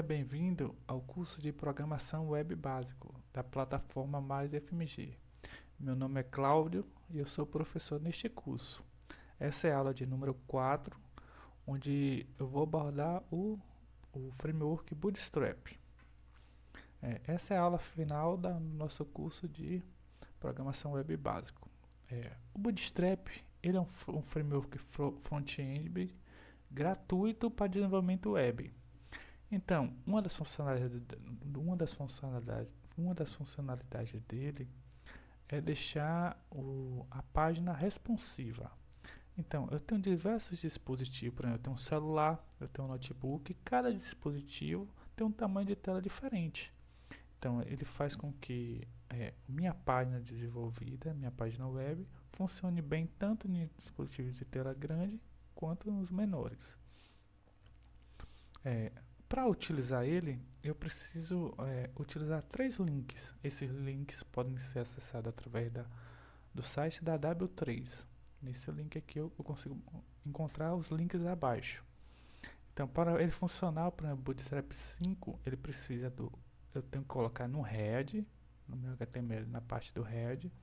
bem-vindo ao curso de Programação Web Básico da plataforma Mais FMG. Meu nome é Cláudio e eu sou professor neste curso. Essa é a aula de número 4, onde eu vou abordar o framework Bootstrap. Essa é a aula final do nosso curso de Programação Web Básico. O Bootstrap ele é um framework front-end gratuito para desenvolvimento web. Então, uma das funcionalidades dele é deixar a página responsiva. Então, eu tenho diversos dispositivos, por exemplo, eu tenho um celular, eu tenho um notebook, cada dispositivo tem um tamanho de tela diferente. Então, ele faz com que minha página desenvolvida, minha página web, funcione bem tanto em dispositivos de tela grande quanto nos menores. Para utilizar ele, eu preciso utilizar 3 links. Esses links podem ser acessados através do site da W3. Nesse link aqui eu consigo encontrar os links abaixo. Então, para ele funcionar, para o Bootstrap 5, ele precisa eu tenho que colocar no head, no meu HTML, na parte do head.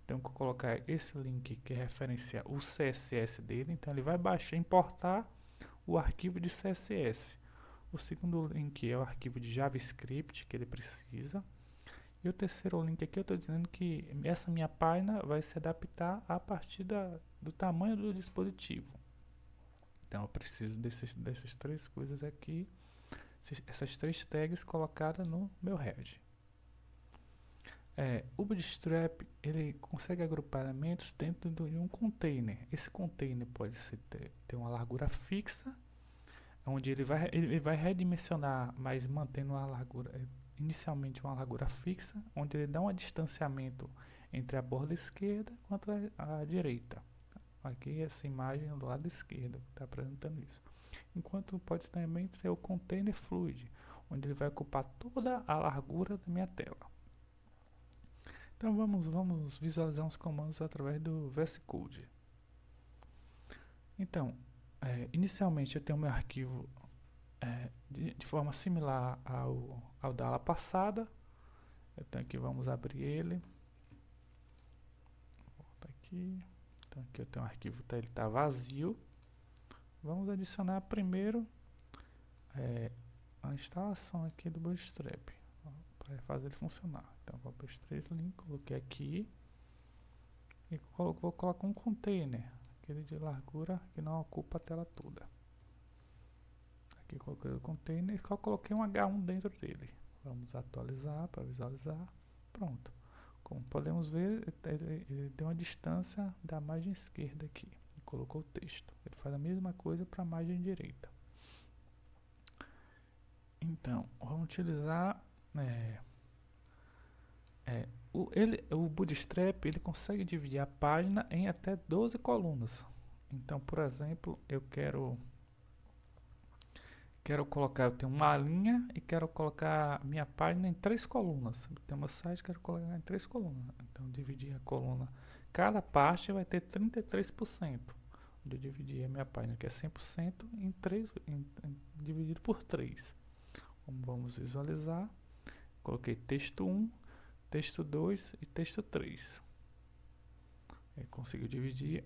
Tenho que colocar esse link que referencia o CSS dele. Então, ele vai importar o arquivo de CSS. O segundo link é o arquivo de JavaScript que ele precisa. E o terceiro link aqui eu estou dizendo que essa minha página vai se adaptar a partir do tamanho do dispositivo. Então eu preciso dessas 3 coisas aqui, essas 3 tags colocadas no meu head. O Bootstrap ele consegue agrupar elementos dentro de um container. Esse container pode ter uma largura fixa, onde ele vai redimensionar, mas mantendo uma largura, inicialmente uma largura fixa, onde ele dá um distanciamento entre a borda esquerda quanto a direita. Aqui essa imagem do lado esquerdo está apresentando isso. Enquanto pode também ser o container fluid, onde ele vai ocupar toda a largura da minha tela. Então vamos visualizar uns comandos através do VS Code. Então, inicialmente eu tenho meu arquivo de forma similar ao da aula passada. Então aqui vamos abrir ele. Volta aqui. Então aqui eu tenho um arquivo, ele está vazio. Vamos adicionar primeiro a instalação aqui do Bootstrap para fazer ele funcionar. Então vou para os 3 links, coloquei aqui e vou colocar um container, aquele de largura que não ocupa a tela toda. Aqui coloquei o container e coloquei um H1 dentro dele. Vamos atualizar para visualizar. Pronto. Como podemos ver, ele deu uma distância da margem esquerda aqui e colocou o texto. Ele faz a mesma coisa para a margem direita. Então, vamos utilizar o Bootstrap, ele consegue dividir a página em até 12 colunas. Então, por exemplo, eu quero colocar, eu tenho uma linha e quero colocar minha página em 3 colunas. Eu tenho meu site, quero colocar em 3 colunas. Então, dividir a coluna, cada parte vai ter 33%. Eu dividi a minha página, que é 100%, dividido por 3. Vamos visualizar. Coloquei texto 1, texto 2 e texto 3. Eu consigo dividir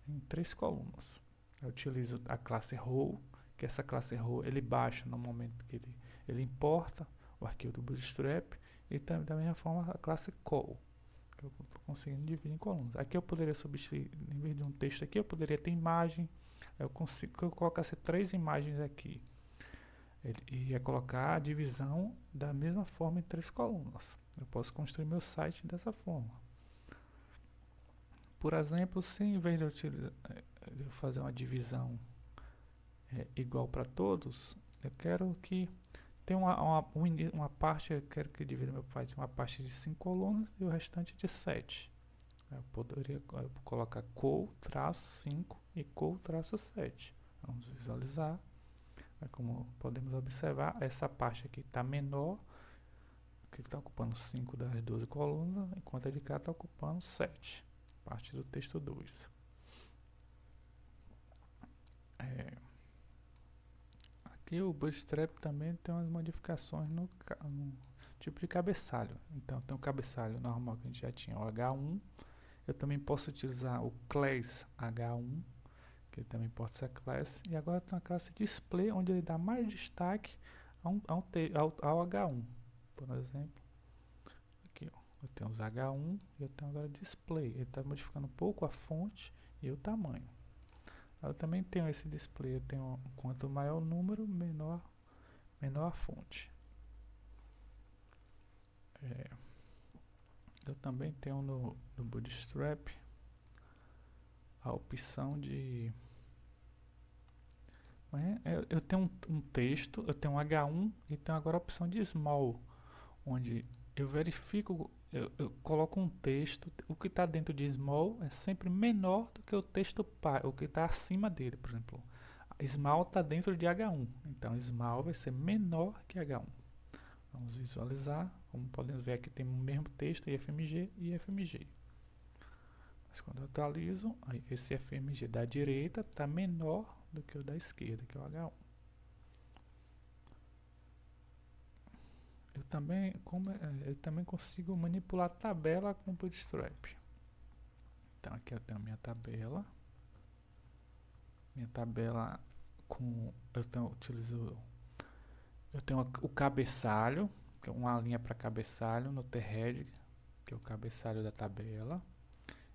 em 3 colunas. Eu utilizo a classe row, que essa classe row ele baixa no momento que ele importa o arquivo do Bootstrap, e também da mesma forma a classe call, que eu estou conseguindo dividir em colunas. Aqui eu poderia substituir, em vez de um texto aqui, eu poderia ter imagem. Eu colocasse 3 imagens aqui. Ele ia colocar a divisão da mesma forma em 3 colunas. Eu posso construir meu site dessa forma. Por exemplo, se em vez de eu fazer uma divisão igual para todos, eu quero que tenha uma parte, eu quero que divida meu site uma parte de 5 colunas e o restante de 7. Eu poderia colocar col-5 e col-7. Vamos visualizar. Como podemos observar, essa parte aqui está menor, que está ocupando 5 das 12 colunas, enquanto a de cá está ocupando 7, parte do texto 2. E o Bootstrap também tem umas modificações no tipo de cabeçalho. Então tem o cabeçalho normal que a gente já tinha, o H1. Eu também posso utilizar o class H1, que ele também pode ser class. E agora tem uma classe display, onde ele dá mais destaque ao H1. Por exemplo, aqui ó, eu tenho os H1 e eu tenho agora display. Ele está modificando um pouco a fonte e o tamanho. Eu também tenho esse display, eu tenho quanto maior o número, menor a fonte. Eu também tenho no Bootstrap a opção de... eu tenho um texto, eu tenho um H1 e tenho agora a opção de Small, onde eu verifico, eu coloco um texto, o que está dentro de Small é sempre menor do que o texto o que está acima dele, por exemplo. Small está dentro de H1, então Small vai ser menor que H1. Vamos visualizar, como podemos ver aqui tem o mesmo texto, IFMG e IFMG. Mas quando eu atualizo, esse IFMG da direita está menor do que o da esquerda, que é o H1. Eu também consigo manipular a tabela com o Bootstrap. Então aqui eu tenho a minha tabela. Eu tenho o cabeçalho, que é uma linha para cabeçalho no T-Head, que é o cabeçalho da tabela.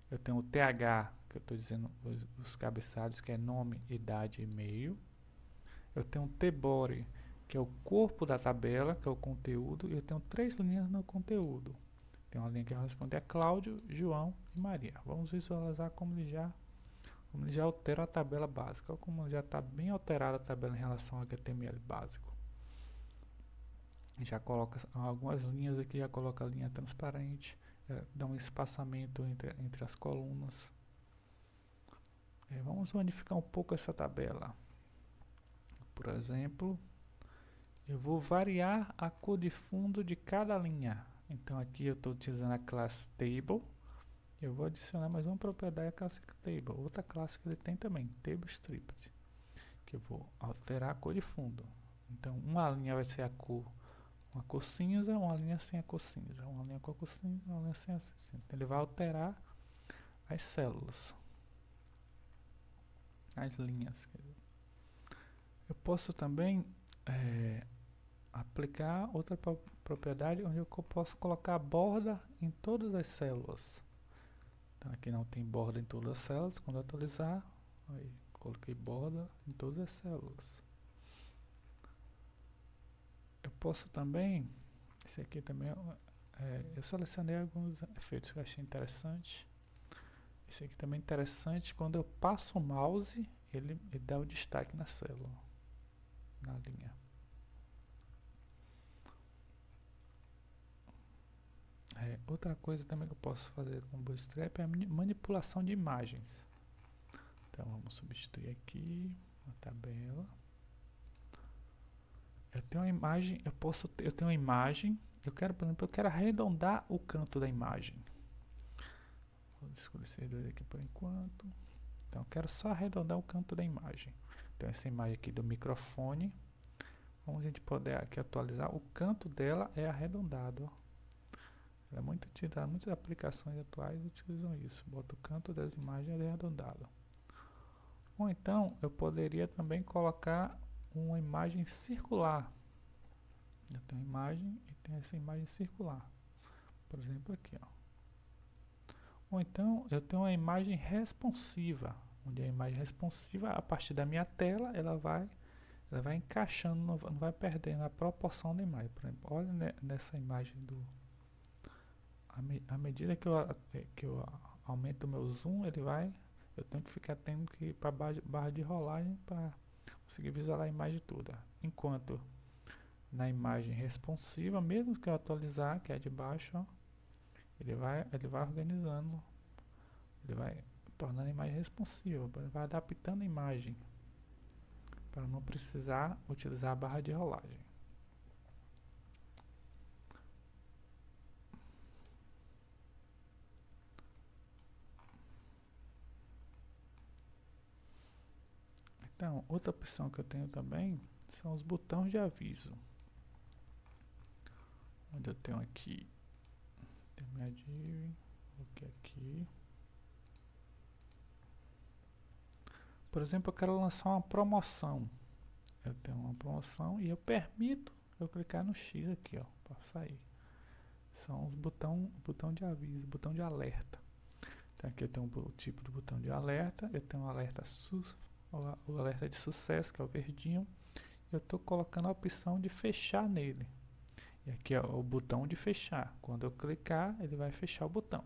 Eu tenho o TH, que eu estou dizendo os cabeçalhos, que é nome, idade e e-mail. Eu tenho o T-Body, que é o corpo da tabela, que é o conteúdo, e eu tenho 3 linhas no conteúdo. Tem uma linha que vai responder a Cláudio, João e Maria. Vamos visualizar como ele já altera a tabela básica, ou como já está bem alterada a tabela em relação ao HTML básico. Já coloca algumas linhas aqui, já coloca a linha transparente, dá um espaçamento entre as colunas. Vamos modificar um pouco essa tabela. Por exemplo, eu vou variar a cor de fundo de cada linha. Então aqui eu estou utilizando a classe Table. Eu vou adicionar mais uma propriedade, a classe Table. Outra classe que ele tem também, TableScript, que eu vou alterar a cor de fundo. Então uma linha vai ser uma cor cinza, uma linha sem a cor cinza, uma linha com a cor cinza, uma linha sem a cor cinza. Então ele vai alterar as células, as linhas. Eu posso também aplicar outra propriedade onde eu posso colocar borda em todas as células. Então aqui não tem borda em todas as células. Quando eu atualizar, aí coloquei borda em todas as células. Eu posso também, esse aqui também eu selecionei alguns efeitos que eu achei interessante. Esse aqui também é interessante, quando eu passo o mouse, ele dá o destaque na célula, na linha. Outra coisa também que eu posso fazer com o Bootstrap é a manipulação de imagens. Então vamos substituir aqui a tabela. Eu tenho uma imagem, eu tenho uma imagem, por exemplo, eu quero arredondar o canto da imagem. Vou escolher esses dois aqui por enquanto. Então eu quero só arredondar o canto da imagem. Então essa imagem aqui do microfone, vamos a gente poder aqui atualizar, o canto dela é arredondado, ó. Ela é muito utilizada, muitas aplicações atuais utilizam isso. Bota o canto das imagens arredondado. Ou então eu poderia também colocar uma imagem circular. Eu tenho uma imagem e tenho essa imagem circular. Por exemplo aqui, ó. Ou então eu tenho uma imagem responsiva, onde a imagem responsiva, a partir da minha tela, ela vai encaixando, não vai perdendo a proporção da imagem. Por exemplo, olha nessa imagem à medida que eu aumento o meu zoom, eu tenho que ir para barra de rolagem para conseguir visualizar a imagem toda. Enquanto na imagem responsiva, mesmo que eu atualizar, que é de baixo, ó, ele vai organizando, ele vai tornando a imagem responsiva, ele vai adaptando a imagem para não precisar utilizar a barra de rolagem. Então, outra opção que eu tenho também são os botões de aviso. Onde eu tenho aqui, tem minha div, aqui. Por exemplo, eu quero lançar uma promoção. Eu tenho uma promoção e eu permito eu clicar no X aqui, ó, para sair. São os botão de aviso, botão de alerta. Então aqui eu tenho o tipo do botão de alerta, eu tenho o alerta o alerta de sucesso, que é o verdinho. Eu estou colocando a opção de fechar nele. E aqui é o botão de fechar. Quando eu clicar, ele vai fechar o botão.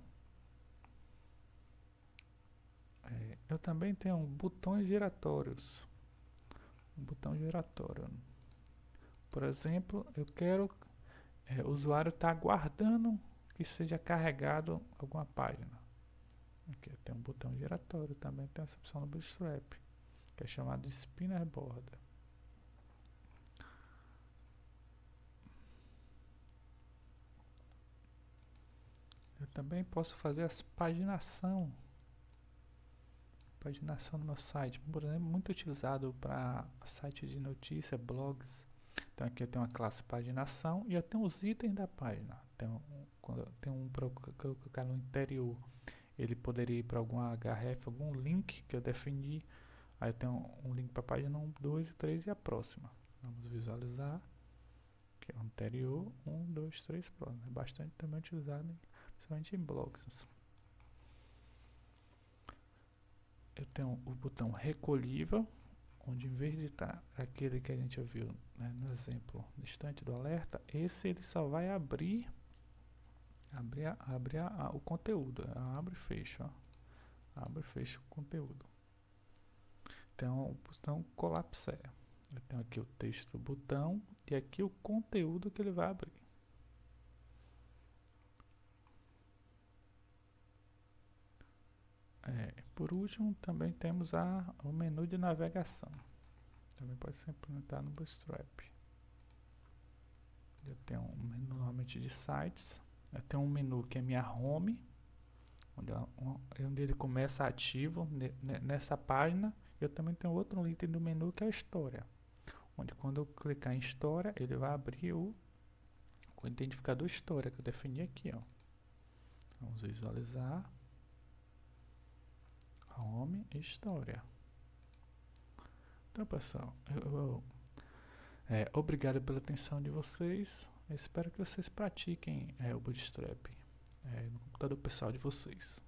Eu também tenho botões giratórios. Um botão giratório. Por exemplo, eu quero o usuário está aguardando que seja carregado alguma página. Aqui tem um botão giratório, também tem essa opção no Bootstrap, que é chamado de Spinner Border. Eu também posso fazer as paginação no meu site, por exemplo, muito utilizado para site de notícia, blogs. Então aqui eu tenho uma classe paginação e eu tenho os itens da página. Quando eu tenho um para colocar no interior, ele poderia ir para algum href, algum link que eu defini. Aí eu tenho um link para a página 1, 2 e 3 e a próxima. Vamos visualizar. Aqui é o anterior, 1, 2, 3, próximo. É bastante também utilizado, principalmente em blogs. Eu tenho o botão recolhível, onde em vez de estar aquele que a gente viu, né, no exemplo distante do alerta, esse ele só vai abrir o conteúdo. Abre e fecha, ó. Abre e fecha o conteúdo. Então, o botão colapse. Eu tenho aqui o texto do botão e aqui o conteúdo que ele vai abrir. Por último, também temos o menu de navegação. Também pode ser implementado no Bootstrap. Eu tenho um menu normalmente de sites. Eu tenho um menu que é minha home, onde ele começa ativo nessa página. Eu também tenho outro item do menu que é a história, onde quando eu clicar em história, ele vai abrir o identificador história que eu defini aqui, ó. Vamos visualizar. Home e história. Então, pessoal, obrigado pela atenção de vocês. Eu espero que vocês pratiquem o Bootstrap no computador pessoal de vocês.